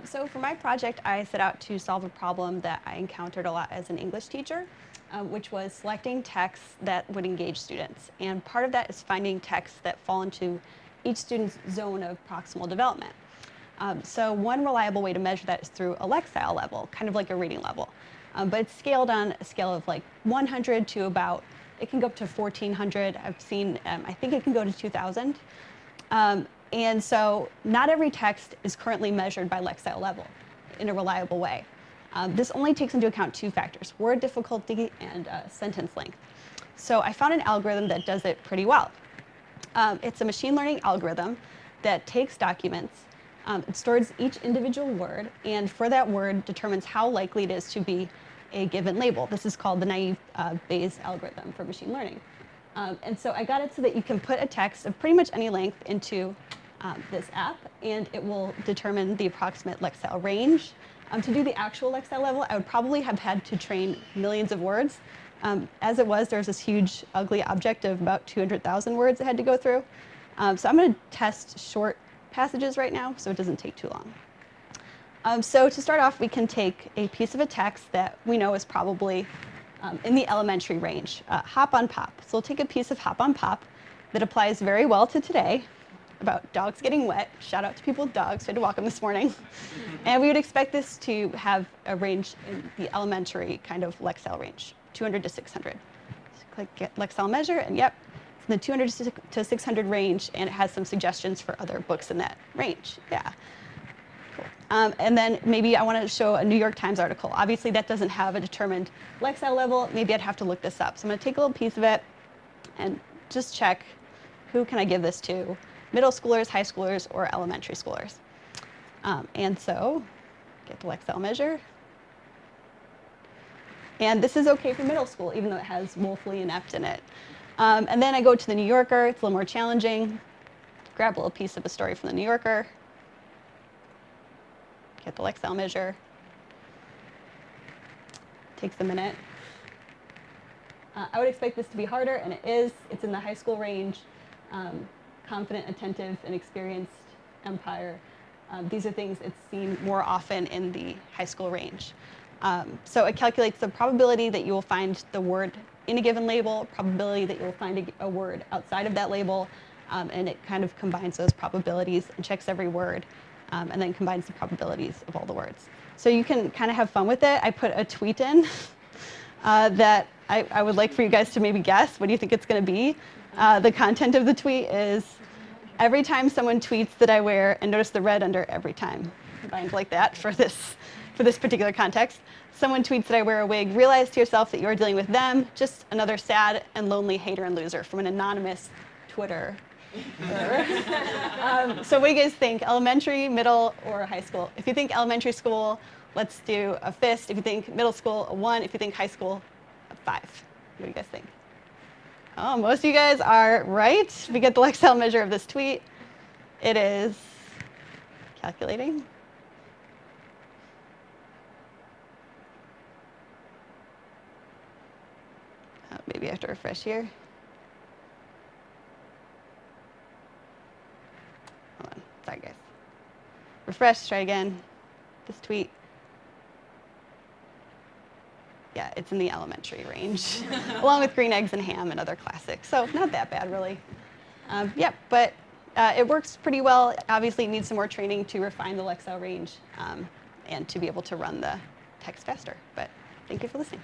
So for my project, I set out to solve a problem that I encountered a lot as an English teacher, which was selecting texts that would engage students. And part of that is finding texts that fall into each student's zone of proximal development. So one reliable way to measure that is through a lexile level, kind of like a reading level. But it's scaled on a scale of like 100 to about, it can go up to 1,400. I've seen, I think it can go to 2,000. And so not every text is currently measured by lexile level in a reliable way. This only takes into account two factors, word difficulty and sentence length. So I found an algorithm that does it pretty well. It's a machine learning algorithm that takes documents, it stores each individual word, and for that word determines how likely it is to be a given label. This is called the naive Bayes algorithm for machine learning. And so I got it so that you can put a text of pretty much any length into this app, and it will determine the approximate lexile range. To do the actual lexile level, I would probably have had to train millions of words. As it was, there's this huge, ugly object of about 200,000 words I had to go through. So I'm going to test short passages right now, so it doesn't take too long. So to start off, we can take a piece of a text that we know is probably in the elementary range, hop on pop. So we'll take a piece of hop on pop that applies very well to today, about dogs getting wet. Shout out to people with dogs, I had to walk them this morning. And we would expect this to have a range in the elementary kind of lexile range, 200 to 600. So click get lexile measure, and yep, it's in the 200 to 600 range, and it has some suggestions for other books in that range. Yeah. Cool. And then maybe I want to show a New York Times article. Obviously, that doesn't have a determined lexile level. Maybe I'd have to look this up. So I'm going to take a little piece of it and just check who can I give this to. Middle schoolers, high schoolers, or elementary schoolers. And so, get the lexile measure. And this is okay for middle school, even though it has woefully inept in it. And then I go to the New Yorker. It's a little more challenging. Grab a little piece of a story from the New Yorker. Get the lexile measure. Takes a minute. I would expect this to be harder, and it is. It's in the high school range. Confident, attentive, and experienced empire. These are things it's seen more often in the high school range. So it calculates the probability that you will find the word in a given label, probability that you will find a word outside of that label, and it kind of combines those probabilities and checks every word, and then combines the probabilities of all the words. So you can kind of have fun with it. I put a tweet in that I would like for you guys to maybe guess. What do you think it's going to be? The content of the tweet is, every time someone tweets that I wear, and notice the red under every time, combined like that for this particular context. Someone tweets that I wear a wig, realize to yourself that you're dealing with them, just another sad and lonely hater and loser from an anonymous Twitter. So what do you guys think? Elementary, middle, or high school? If you think elementary school, let's do a fist. If you think middle school, a 1. If you think high school, a 5. What do you guys think? Oh, most of you guys are right. We get the lexile measure of this tweet. It is calculating. Maybe I have to refresh here. Hold on. Sorry, guys. Refresh, try again. This tweet. Yeah, it's in the elementary range, along with green eggs and ham and other classics. So not that bad, really. Yeah, but it works pretty well. Obviously, it needs some more training to refine the lexile range and to be able to run the text faster. But thank you for listening.